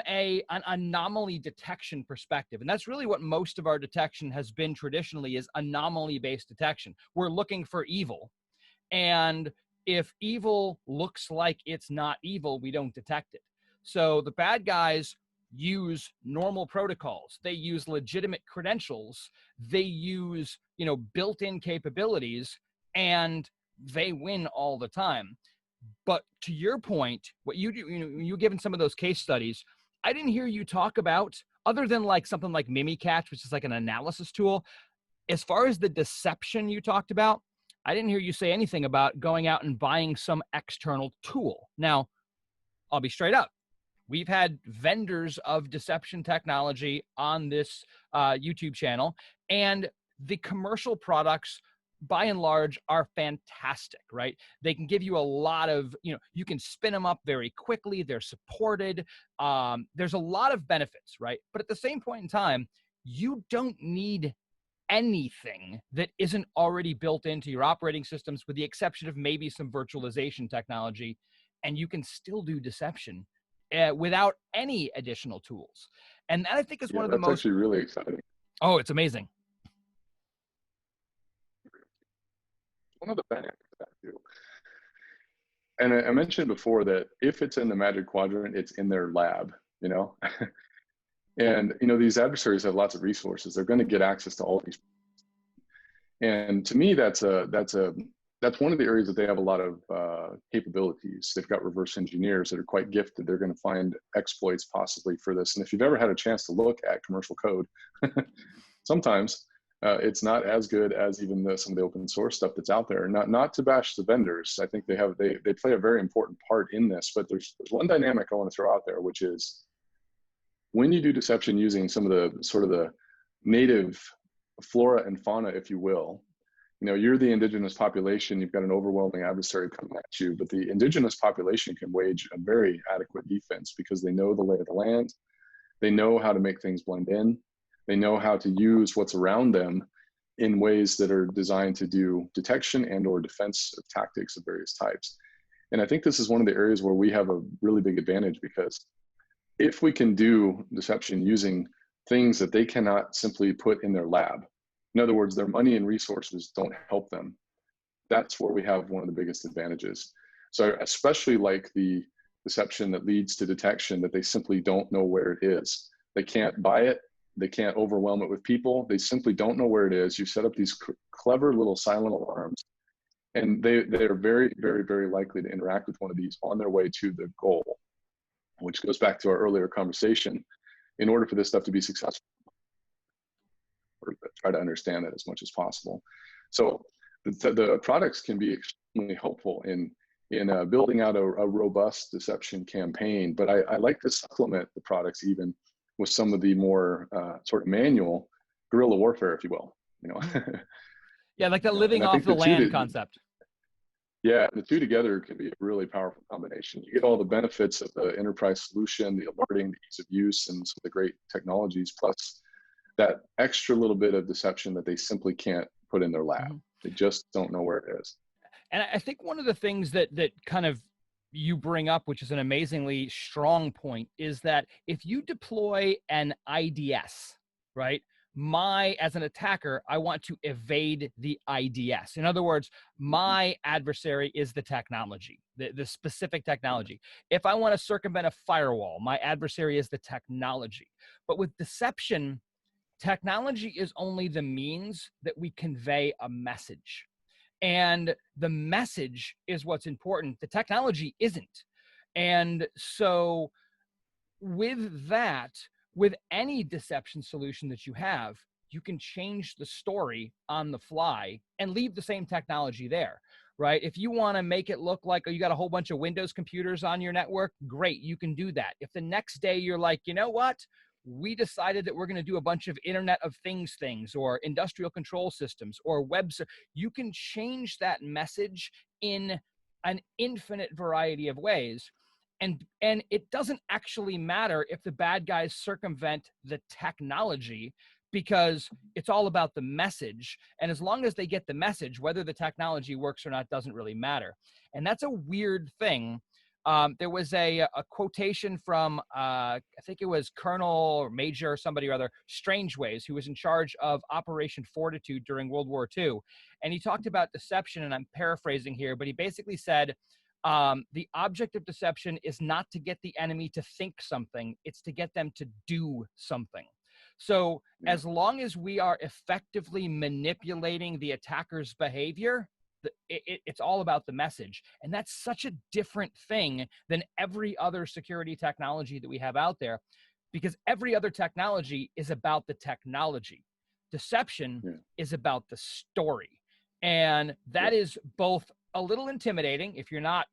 an anomaly detection perspective. And that's really what most of our detection has been traditionally, is anomaly-based detection. We're looking for evil. And if evil looks like it's not evil, we don't detect it. So the bad guys use normal protocols. They use legitimate credentials. They use, built-in capabilities, and they win all the time. But to your point, what you do, you given some of those case studies, I didn't hear you talk about, other than like something like Mimikatz, which is like an analysis tool. As far as the deception you talked about, I didn't hear you say anything about going out and buying some external tool. Now, I'll be straight up. We've had vendors of deception technology on this YouTube channel, and the commercial products, by and large, are fantastic, right? They can give you a lot of, you can spin them up very quickly. They're supported. There's a lot of benefits, right? But at the same point in time, you don't need anything that isn't already built into your operating systems, with the exception of maybe some virtualization technology, and you can still do deception without any additional tools. And that, I think, is one of the most... That's actually really exciting. Oh, it's amazing. One of the benefits of that too. And I mentioned before that if it's in the Magic Quadrant, it's in their lab, and these adversaries have lots of resources. They're going to get access to all these. And to me, that's a that's one of the areas that they have a lot of capabilities. They've got reverse engineers that are quite gifted. They're going to find exploits possibly for this. And if you've ever had a chance to look at commercial code, sometimes it's not as good as even some of the open source stuff that's out there. Not to bash the vendors. I think they play a very important part in this. But there's one dynamic I want to throw out there, which is when you do deception using some of the sort of the native flora and fauna, if you will. You know, you're the indigenous population, you've got an overwhelming adversary coming at you, but the indigenous population can wage a very adequate defense because they know the lay of the land. They know how to make things blend in. They know how to use what's around them in ways that are designed to do detection and or defensive tactics of various types. And I think this is one of the areas where we have a really big advantage, because if we can do deception using things that they cannot simply put in their lab, in other words, their money and resources don't help them, that's where we have one of the biggest advantages. So I especially like the deception that leads to detection that they simply don't know where it is. They can't buy it. They can't overwhelm it with people. They simply don't know where it is. You set up these clever little silent alarms, and they're very, very, very likely to interact with one of these on their way to the goal, which goes back to our earlier conversation. In order for this stuff to be successful, or try to understand it as much as possible. So the products can be extremely helpful in building out a robust deception campaign. But I like to supplement the products even with some of the more sort of manual guerrilla warfare, if you will. You know. Yeah, like the living off the land concept. Yeah, the two together can be a really powerful combination. You get all the benefits of the enterprise solution, the alerting, the ease of use, and some of the great technologies, plus that extra little bit of deception that they simply can't put in their lab. Mm-hmm. They just don't know where it is. And I think one of the things that kind of you bring up, which is an amazingly strong point, is that if you deploy an IDS, right? As an attacker, I want to evade the IDS. In other words, my adversary is the technology, the specific technology. If I want to circumvent a firewall, my adversary is the technology. But with deception, technology is only the means that we convey a message. And the message is what's important. The technology isn't. And so with that, with any deception solution that you have, you can change the story on the fly and leave the same technology there, right? If you want to make it look like you got a whole bunch of Windows computers on your network, great, you can do that. If the next day you're like, you know what? We decided that we're going to do a bunch of Internet of Things or industrial control systems or webs. You can change that message in an infinite variety of ways. And it doesn't actually matter if the bad guys circumvent the technology, because it's all about the message. And as long as they get the message, whether the technology works or not doesn't really matter. And that's a weird thing. There was a quotation from, I think it was Colonel or Major or somebody or other, Strangeways, who was in charge of Operation Fortitude during World War II. And he talked about deception, and I'm paraphrasing here, but he basically said, the object of deception is not to get the enemy to think something, it's to get them to do something. So as long as we are effectively manipulating the attacker's behavior, it's all about the message. And that's such a different thing than every other security technology that we have out there, because every other technology is about the technology. Deception is about the story. And that is both a little intimidating if you're not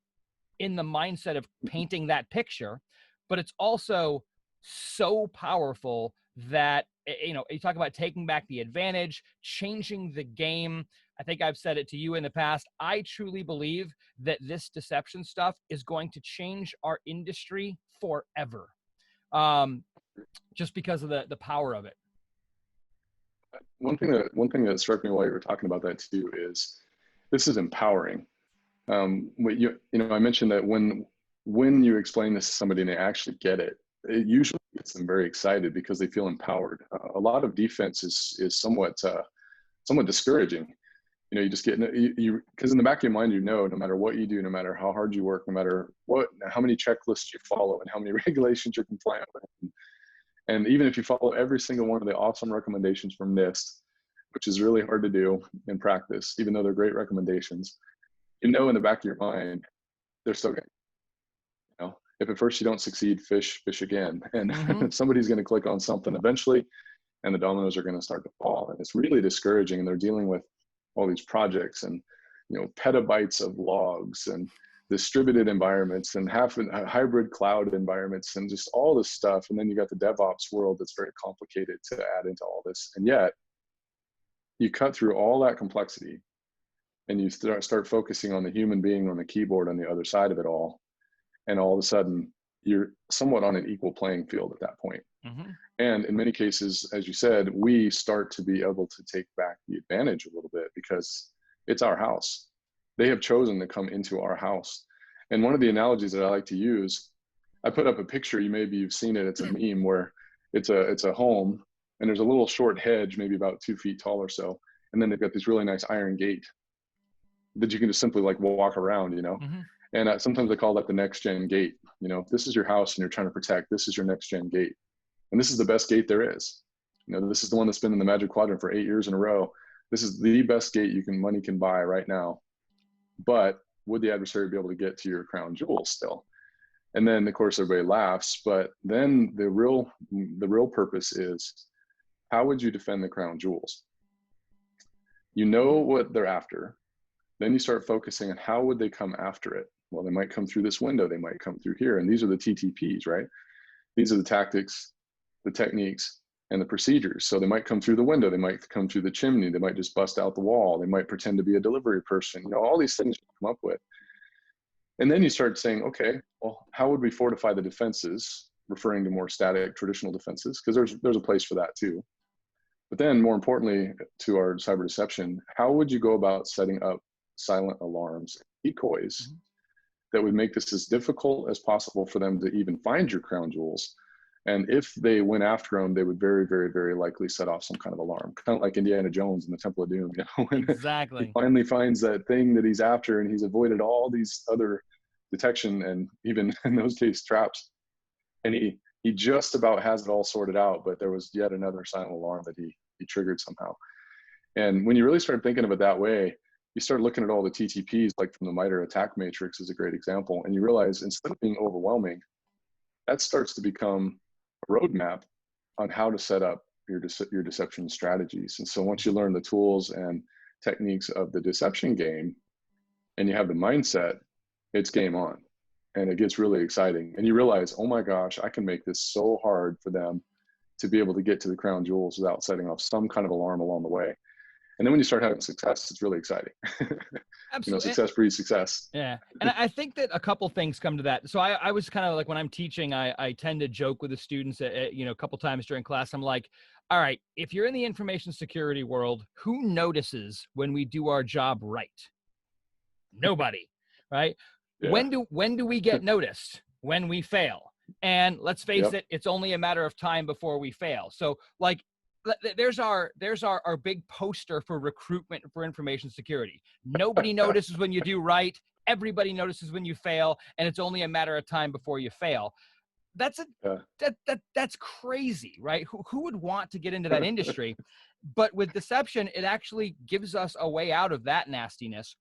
in the mindset of painting that picture, but it's also so powerful that, you know, you talk about taking back the advantage, changing the game. I think I've said it to you in the past. I truly believe that this deception stuff is going to change our industry forever, just because of the power of it. One thing that struck me while you were talking about that too is this is empowering. You know, I mentioned that when you explain this to somebody and they actually get it, it usually gets them very excited because they feel empowered. A lot of defense is somewhat discouraging. You know, you just get because in the back of your mind, you know, no matter what you do, no matter how hard you work, no matter how many checklists you follow and how many regulations you're compliant with, and even if you follow every single one of the awesome recommendations from NIST, which is really hard to do in practice, even though they're great recommendations, in the back of your mind, they're still going to, if at first you don't succeed, fish again. And somebody's going to click on something eventually, and the dominoes are going to start to fall. And it's really discouraging. And they're dealing with all these projects and, petabytes of logs and distributed environments and hybrid cloud environments and just all this stuff. And then you got the DevOps world that's very complicated to add into all this. And yet you cut through all that complexity and you start focusing on the human being on the keyboard on the other side of it all. And all of a sudden you're somewhat on an equal playing field at that point. And in many cases, as you said, we start to be able to take back the advantage a little bit because it's our house. They have chosen to come into our house. And one of the analogies that I like to use, I put up a picture, maybe you've seen it, it's a meme where it's a home and there's a little short hedge, maybe about 2 feet tall or so. And then they've got this really nice iron gate that you can just simply like walk around, And sometimes I call that the next gen gate. If this is your house and you're trying to protect, this is your next gen gate. And this is the best gate there is. This is the one that's been in the Magic Quadrant for 8 years in a row. This is the best gate money can buy right now. But would the adversary be able to get to your crown jewels still? And then of course everybody laughs, but then the real purpose is, how would you defend the crown jewels? You know what they're after. Then you start focusing on how would they come after it? Well, they might come through this window. They might come through here. And these are the TTPs, right? These are the tactics, the techniques, and the procedures. So they might come through the window. They might come through the chimney. They might just bust out the wall. They might pretend to be a delivery person. All these things you come up with. And then you start saying, okay, well, how would we fortify the defenses, referring to more static traditional defenses? Because there's a place for that too. But then more importantly to our cyber deception, how would you go about setting up silent alarms, decoys that would make this as difficult as possible for them to even find your crown jewels? And if they went after them, they would very, very, very likely set off some kind of alarm, kind of like Indiana Jones in the Temple of Doom. When Exactly. he finally finds that thing that he's after, and he's avoided all these other detection and even in those cases traps, and he just about has it all sorted out, but there was yet another silent alarm that he triggered somehow. And when you really start thinking of it that way, you start looking at all the TTPs, like from the MITRE attack matrix is a great example. And you realize instead of being overwhelming, that starts to become a roadmap on how to set up your deception strategies. And so once you learn the tools and techniques of the deception game and you have the mindset, it's game on. And it gets really exciting. And you realize, oh my gosh, I can make this so hard for them to be able to get to the crown jewels without setting off some kind of alarm along the way. And then when you start having success, it's really exciting. Absolutely. Success breeds success. Yeah. And I think that a couple things come to that. So I was kind of like, when I'm teaching, I tend to joke with the students a couple times during class. I'm like, all right, if you're in the information security world, who notices when we do our job right? Nobody, right? Yeah. When do we get noticed? When we fail. And let's face it, it's only a matter of time before we fail. So like, there's our big poster for recruitment for information security. Nobody notices when you do right. Everybody notices when you fail, and it's only a matter of time before you fail. That's crazy, right? Who would want to get into that industry? But with deception, it actually gives us a way out of that nastiness.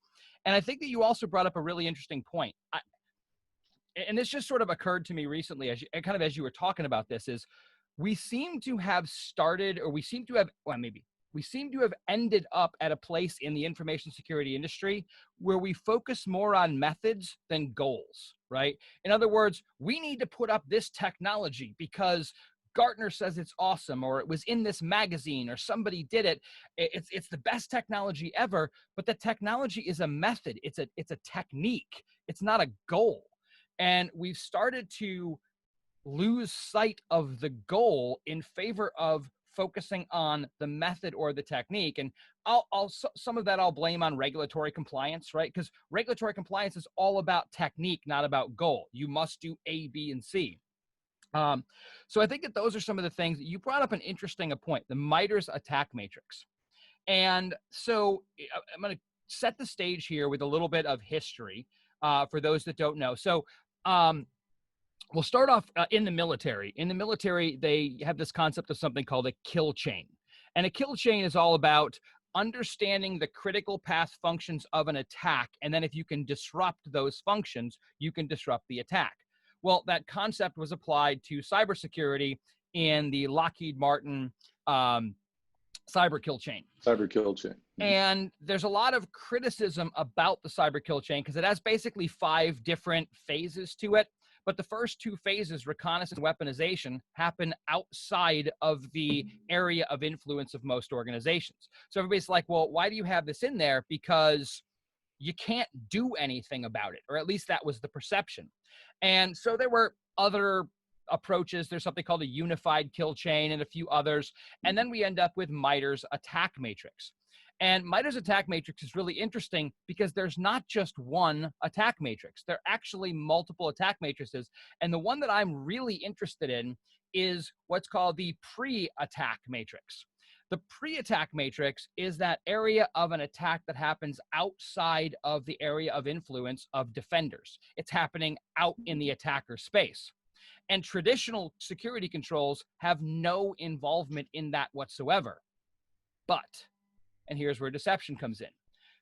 And I think that you also brought up a really interesting point. And this just sort of occurred to me recently as you were talking about this, is we seem to have ended up at a place in the information security industry where we focus more on methods than goals, right? In other words, we need to put up this technology because Gartner says it's awesome, or it was in this magazine, or somebody did it. It's the best technology ever, but the technology is a method. It's a technique. It's not a goal. And we've started to lose sight of the goal in favor of focusing on the method or the technique. And some of that I'll blame on regulatory compliance, right? Because regulatory compliance is all about technique, not about goal. You must do A, B, and C. So I think that those are some of the things that you brought up. An interesting point, the MITRE's attack matrix. And so I'm going to set the stage here with a little bit of history for those that don't know. So we'll start off in the military. In the military, they have this concept of something called a kill chain. And a kill chain is all about understanding the critical path functions of an attack. And then if you can disrupt those functions, you can disrupt the attack. Well, that concept was applied to cybersecurity in the Lockheed Martin cyber kill chain. Cyber kill chain. And there's a lot of criticism about the cyber kill chain because it has basically 5 different phases to it. But the first 2 phases, reconnaissance and weaponization, happen outside of the area of influence of most organizations. So everybody's like, well, why do you have this in there? Because you can't do anything about it, or at least that was the perception. And so there were other approaches. There's something called a unified kill chain and a few others. And then we end up with MITRE's attack matrix. And MITRE's attack matrix is really interesting because there's not just one attack matrix. There are actually multiple attack matrices. And the one that I'm really interested in is what's called the pre-attack matrix. The pre-attack matrix is that area of an attack that happens outside of the area of influence of defenders. It's happening out in the attacker space. And traditional security controls have no involvement in that whatsoever. But, and here's where deception comes in.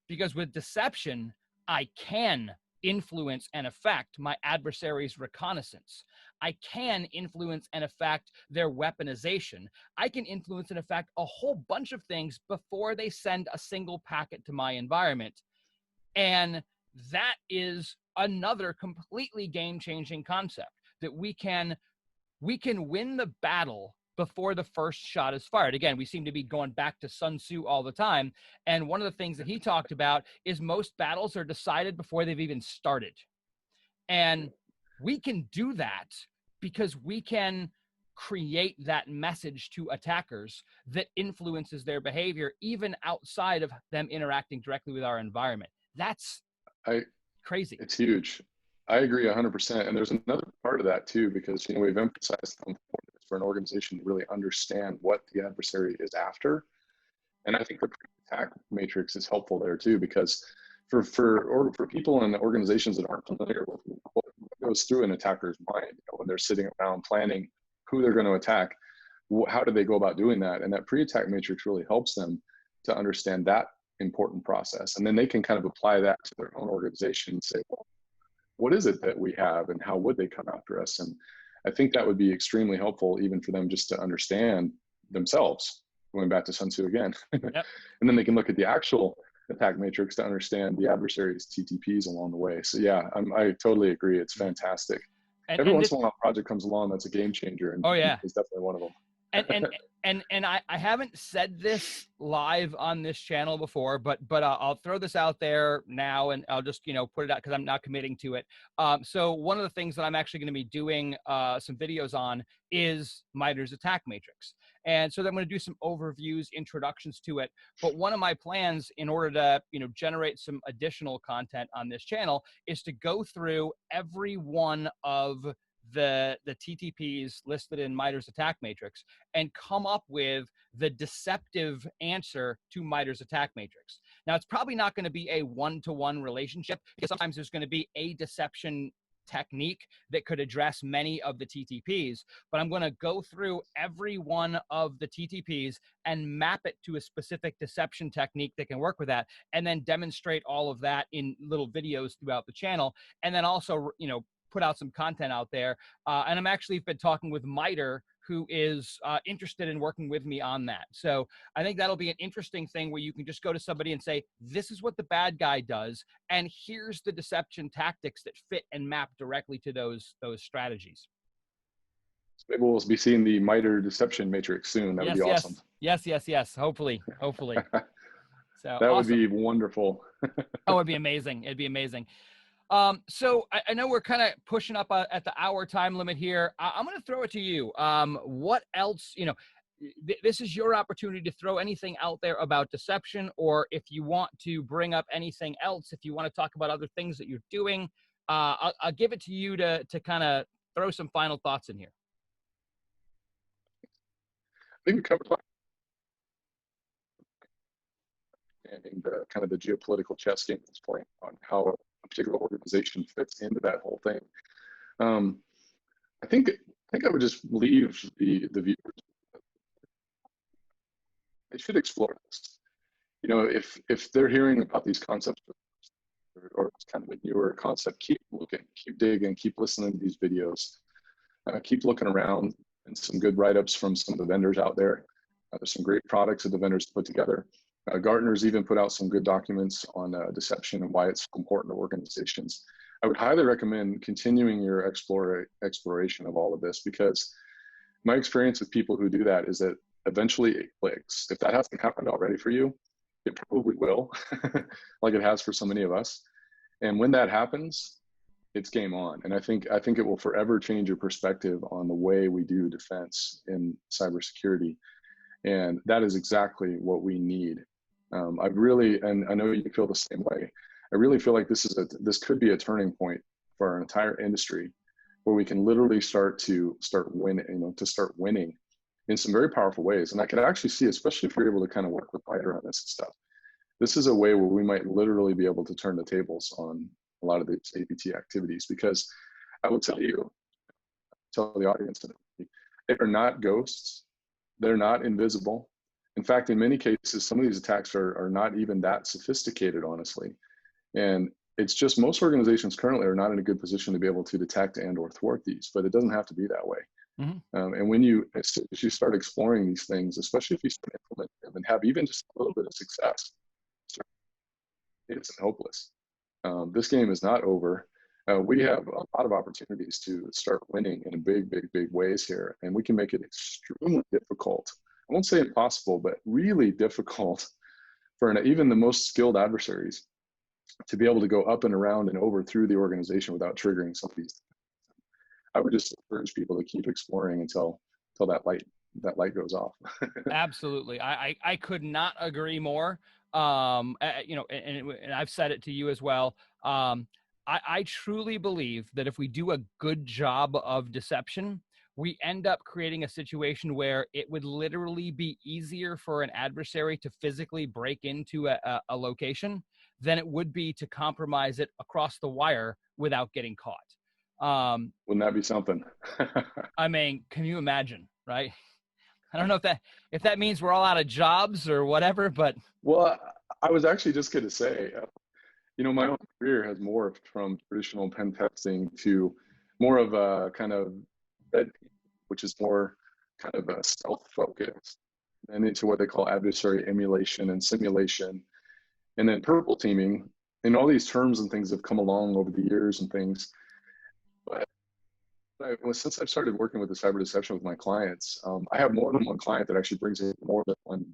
Because with deception, I can influence and affect my adversary's reconnaissance. I can influence and affect their weaponization. I can influence and affect a whole bunch of things before they send a single packet to my environment. And that is another completely game-changing concept, that we can win the battle before the first shot is fired. Again, we seem to be going back to Sun Tzu all the time. And one of the things that he talked about is most battles are decided before they've even started. And we can do that because we can create that message to attackers that influences their behavior, even outside of them interacting directly with our environment. That's crazy. It's huge. I agree 100%. And there's another part of that too, because we've emphasized how important it is for an organization to really understand what the adversary is after. And I think the attack matrix is helpful there too, because for people in organizations that aren't familiar with what goes through an attacker's mind, when they're sitting around planning who they're going to attack, how do they go about doing that? And that pre-attack matrix really helps them to understand that important process. And then they can kind of apply that to their own organization and say, well, what is it that we have and how would they come after us? And I think that would be extremely helpful even for them just to understand themselves, going back to Sun Tzu again. Yep. And then they can look at the actual attack matrix to understand the adversary's TTPs along the way. So yeah, I totally agree. It's fantastic. Every once in a while a project comes along that's a game changer, and it's definitely one of them. And I haven't said this live on this channel before, but I'll throw this out there now, and I'll just put it out because I'm not committing to it. So one of the things that I'm actually going to be doing some videos on is MITRE's attack matrix, and so I'm going to do some overviews, introductions to it. But one of my plans, in order to generate some additional content on this channel, is to go through every one of the TTPs listed in MITRE's attack matrix and come up with the deceptive answer to MITRE's attack matrix. Now, it's probably not going to be a one-to-one relationship, because sometimes there's going to be a deception technique that could address many of the TTPs, but I'm going to go through every one of the TTPs and map it to a specific deception technique that can work with that, and then demonstrate all of that in little videos throughout the channel, and then also put out some content out there. And I'm actually been talking with MITRE, who is interested in working with me on that. So I think that'll be an interesting thing where you can just go to somebody and say, this is what the bad guy does, and here's the deception tactics that fit and map directly to those strategies. So maybe we'll be seeing the MITRE deception matrix soon. That would be awesome. Yes. Hopefully. So that would be wonderful. Oh, it'd be amazing. It'd be amazing. So I know we're kind of pushing up at the hour time limit here. I'm going to throw it to you. What else, this is your opportunity to throw anything out there about deception, or if you want to bring up anything else, if you want to talk about other things that you're doing, I'll give it to you to kind of throw some final thoughts in here. I think we covered the kind of the geopolitical chess game at this point on how a particular organization fits into that whole thing. I think I would just leave the viewers. They should explore this. if they're hearing about these concepts or it's kind of a newer concept, keep looking, keep digging, keep listening to these videos, keep looking around, and some good write-ups from some of the vendors out there. There's some great products that the vendors put together. Gartner's even put out some good documents on deception and why it's important to organizations. I would highly recommend continuing your exploration of all of this, because my experience with people who do that is that eventually it clicks. If that hasn't happened already for you, it probably will, like it has for so many of us. And when that happens, it's game on. And I think it will forever change your perspective on the way we do defense in cybersecurity. And that is exactly what we need. And I know you feel the same way. I really feel like this could be a turning point for our entire industry, where we can literally start winning in some very powerful ways. And I could actually see, especially if you're able to kind of work with Lighter on this stuff, this is a way where we might literally be able to turn the tables on a lot of these APT activities. Because I will tell the audience, they are not ghosts. They're not invisible. In fact, in many cases, some of these attacks are not even that sophisticated, honestly. And it's just most organizations currently are not in a good position to be able to detect and or thwart these, but it doesn't have to be that way. Mm-hmm. And as you start exploring these things, especially if you start implementing them and have even just a little bit of success, it isn't hopeless. This game is not over. We have a lot of opportunities to start winning in big ways here, and we can make it extremely difficult. I won't say impossible, but really difficult for even the most skilled adversaries to be able to go up and around and over through the organization without triggering some of these. I would just encourage people to keep exploring until that light goes off. Absolutely. I could not agree more. And I've said it to you as well. I truly believe that if we do a good job of deception, we end up creating a situation where it would literally be easier for an adversary to physically break into a location than it would be to compromise it across the wire without getting caught. Wouldn't that be something? I mean, can you imagine, right? I don't know if that means we're all out of jobs or whatever, but. Well, I was actually just going to say, my own career has morphed from traditional pen testing to more of a kind of red, which is more kind of a stealth focus, and into what they call adversary emulation and simulation, and then purple teaming. And all these terms and things have come along over the years and things. But since I've started working with the cyber deception with my clients, I have more than one client that actually brings in more than one,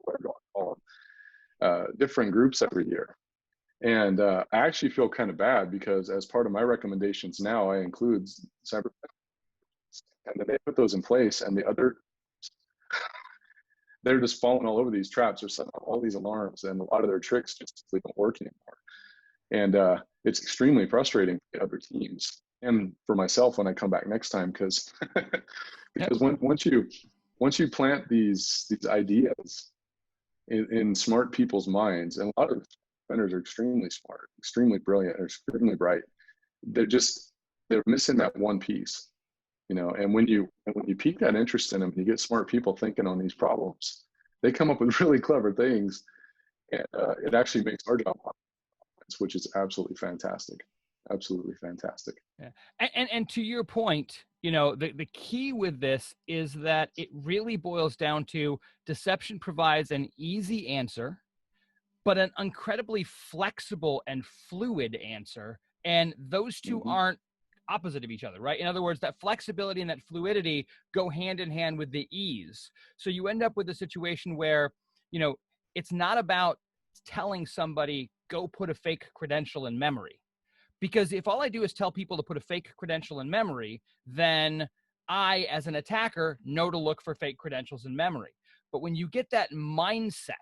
whatever you want to call them, different groups every year. And I actually feel kind of bad, because as part of my recommendations now, I include cyber, and then they put those in place, and the other, they're just falling all over these traps or setting off all these alarms, and a lot of their tricks just simply don't work anymore. And it's extremely frustrating for the other teams and for myself when I come back next time, because once you plant these ideas in smart people's minds, and a lot of vendors are extremely smart, extremely brilliant, or extremely bright, they're missing that one piece, and when you pique that interest in them, and you get smart people thinking on these problems, they come up with really clever things, and it actually makes our job, which is absolutely fantastic. Absolutely fantastic. Yeah. And to your point, the key with this is that it really boils down to deception provides an easy answer, but an incredibly flexible and fluid answer. And those two aren't opposite of each other, right? In other words, that flexibility and that fluidity go hand in hand with the ease. So you end up with a situation where, it's not about telling somebody, go put a fake credential in memory. Because if all I do is tell people to put a fake credential in memory, then I, as an attacker, know to look for fake credentials in memory. But when you get that mindset,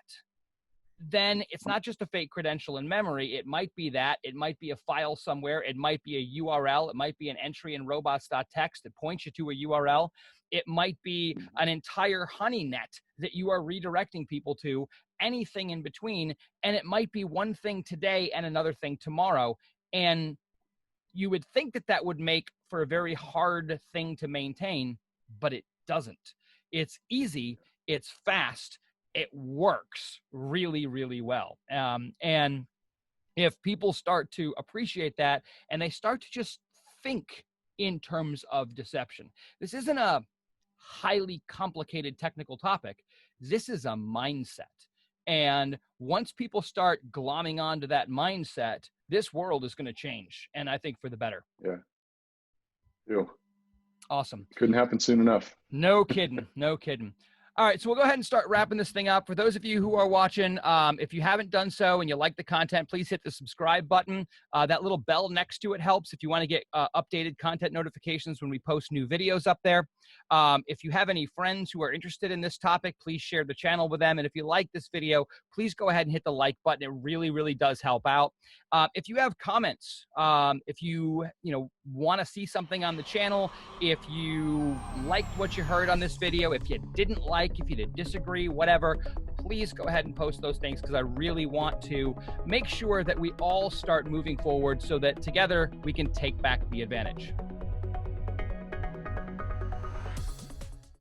then it's not just a fake credential in memory. It might be that. It might be a file somewhere. It might be a URL. It might be an entry in robots.txt that points you to a URL. It might be an entire honey net that you are redirecting people to, anything in between. And it might be one thing today and another thing tomorrow. And you would think that would make for a very hard thing to maintain, but it doesn't. It's easy, it's fast, it works really, really well. And if people start to appreciate that and they start to just think in terms of deception, this isn't a highly complicated technical topic. This is a mindset. And once people start glomming onto that mindset, this world is going to change. And I think for the better. Yeah. Ew. Awesome. Couldn't happen soon enough. No kidding. No kidding. All right, so we'll go ahead and start wrapping this thing up. For those of you who are watching, if you haven't done so and you like the content, please hit the subscribe button. That little bell next to it helps if you want to get updated content notifications when we post new videos up there. If you have any friends who are interested in this topic, please share the channel with them. And if you like this video, please go ahead and hit the like button. It really, really does help out. If you have comments, if you want to see something on the channel, if you liked what you heard on this video, if you didn't like, if you did disagree, whatever, please go ahead and post those things, because I really want to make sure that we all start moving forward so that together we can take back the advantage.